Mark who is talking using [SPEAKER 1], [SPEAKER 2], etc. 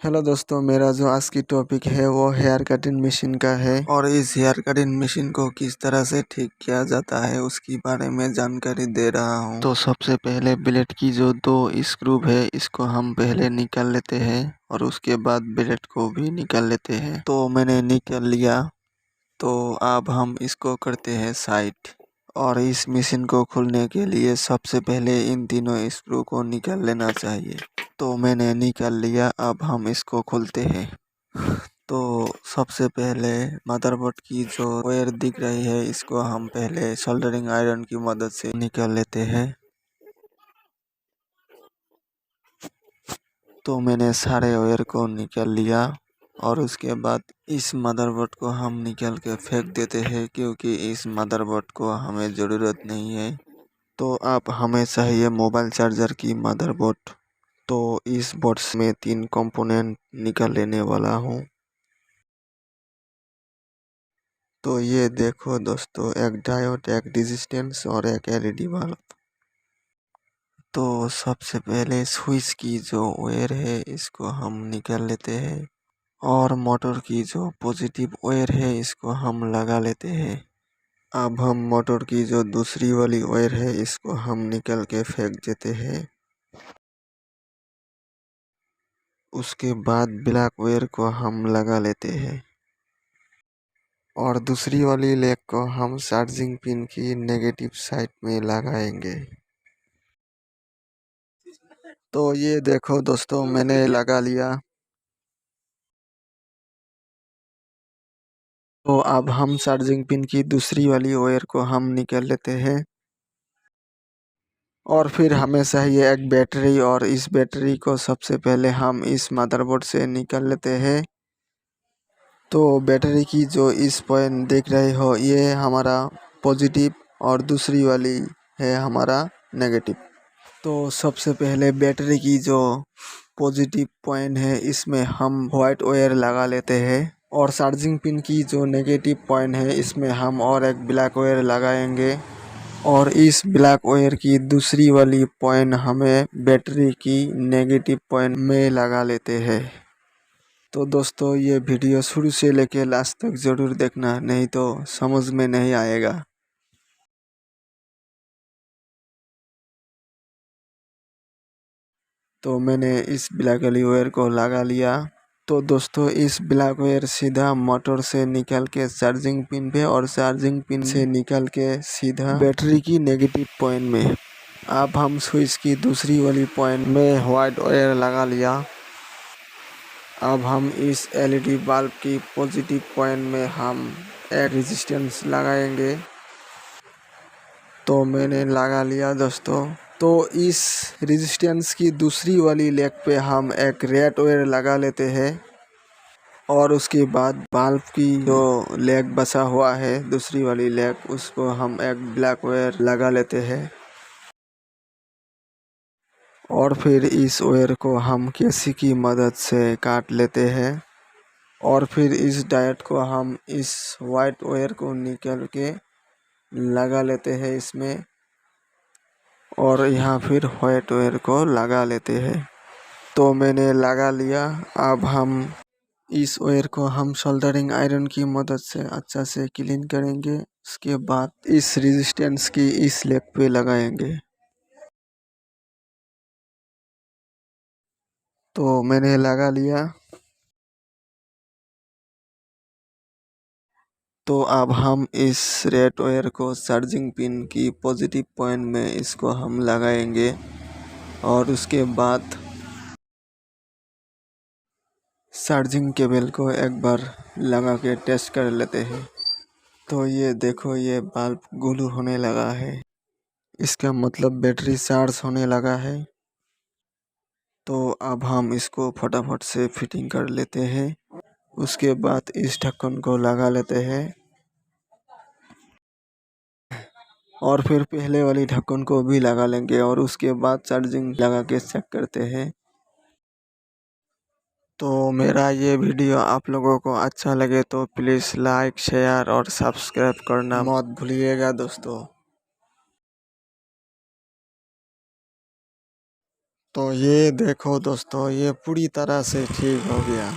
[SPEAKER 1] Hello दोस्तों, मेरा जो आज की टॉपिक है वो हेयर कटिंग मशीन का है और इस हेयर कटिंग मशीन को किस तरह से ठीक किया जाता है उसके बारे में जानकारी दे रहा हूँ। तो सबसे पहले ब्लेड की जो दो स्क्रू है इसको हम पहले निकाल लेते हैं और उसके बाद ब्लेड को भी निकाल लेते हैं। तो मैंने निकाल लिया। तो अब हम इसको करते हैं साइड। और इस मशीन को खोलने के लिए सबसे पहले इन तीनों स्क्रू को निकाल लेना चाहिए। तो मैंने निकाल लिया। अब हम इसको खोलते हैं। तो सबसे पहले मदरबोर्ड की जो वायर दिख रही है इसको हम पहले सोल्डरिंग आयरन की मदद से निकाल लेते हैं। तो मैंने सारे वायर को निकाल लिया और उसके बाद इस मदरबोर्ड को हम निकाल के फेंक देते हैं क्योंकि इस मदरबोर्ड को हमें ज़रूरत नहीं है। तो अब हमें चाहिए मोबाइल चार्जर की मदरबोर्ड। तो इस बोर्ड्स में 3 कंपोनेंट निकाल लेने वाला हूँ। तो ये देखो दोस्तों, एक डायोड, एक रेजिस्टेंस और एक एलईडी बल्ब। तो सबसे पहले स्विच की जो वायर है इसको हम निकाल लेते हैं और मोटर की जो पॉजिटिव वायर है इसको हम लगा लेते हैं। अब हम मोटर की जो दूसरी वाली वायर है इसको हम निकाल के फेंक देते हैं। उसके बाद ब्लैक वायर को हम लगा लेते हैं और दूसरी वाली लेग को हम चार्जिंग पिन की नेगेटिव साइड में लगाएंगे। तो ये देखो दोस्तों, मैंने लगा लिया। तो अब हम चार्जिंग पिन की दूसरी वाली वायर को हम निकाल लेते हैं और फिर हमें चाहिए एक बैटरी और इस बैटरी को सबसे पहले हम इस मदरबोर्ड से निकाल लेते हैं। तो बैटरी की जो इस पॉइंट देख रहे हो ये हमारा पॉजिटिव और दूसरी वाली है हमारा नेगेटिव। तो सबसे पहले बैटरी की जो पॉजिटिव पॉइंट है इसमें हम वाइट वायर लगा लेते हैं और चार्जिंग पिन की जो नेगेटिव पॉइंट है इसमें हम और एक ब्लैक वायर लगाएंगे और इस ब्लैक वायर की दूसरी वाली पॉइंट हमें बैटरी की नेगेटिव पॉइंट में लगा लेते हैं। तो दोस्तों, ये वीडियो शुरू से लेके लास्ट तक ज़रूर देखना, नहीं तो समझ में नहीं आएगा। तो मैंने इस ब्लैक वाली वायर को लगा लिया। तो दोस्तों, इस ब्लैक वायर सीधा मोटर से निकल के चार्जिंग पिन पे और चार्जिंग पिन से निकल के सीधा बैटरी की नेगेटिव पॉइंट में। अब हम स्विच की दूसरी वाली पॉइंट में वाइट वायर लगा लिया। अब हम इस एलईडी बल्ब की पॉजिटिव पॉइंट में हम एक रेजिस्टेंस लगाएंगे। तो मैंने लगा लिया दोस्तों। तो इस रेजिस्टेंस की दूसरी वाली लेग पे हम एक रेड वायर लगा लेते हैं और उसके बाद बल्ब की जो लेग बचा हुआ है दूसरी वाली लेग उसको हम एक ब्लैक वायर लगा लेते हैं और फिर इस वायर को हम कैंची की मदद से काट लेते हैं और फिर इस डायोड को हम इस वाइट वायर को निकाल के लगा लेते हैं इसमें और यहाँ फिर वाइट वायर को लगा लेते हैं। तो मैंने लगा लिया। अब हम इस वायर को हम सोल्डरिंग आयरन की मदद से अच्छा से क्लीन करेंगे। उसके बाद इस रेजिस्टेंस की इस लेग पे लगाएंगे। तो मैंने लगा लिया। तो अब हम इस रेड वायर को चार्जिंग पिन की पॉजिटिव पॉइंट में इसको हम लगाएंगे और उसके बाद चार्जिंग केबल को एक बार लगा के टेस्ट कर लेते हैं। तो ये देखो, ये बल्ब ग्लू होने लगा है, इसका मतलब बैटरी चार्ज होने लगा है। तो अब हम इसको फटाफट से फिटिंग कर लेते हैं। उसके बाद इस ढक्कन को लगा लेते हैं और फिर पहले वाली ढक्कन को भी लगा लेंगे और उसके बाद चार्जिंग लगा के चेक करते हैं। तो मेरा ये वीडियो आप लोगों को अच्छा लगे तो प्लीज़ लाइक, शेयर और सब्सक्राइब करना मत भूलिएगा दोस्तों। तो ये देखो दोस्तों, ये पूरी तरह से ठीक हो गया।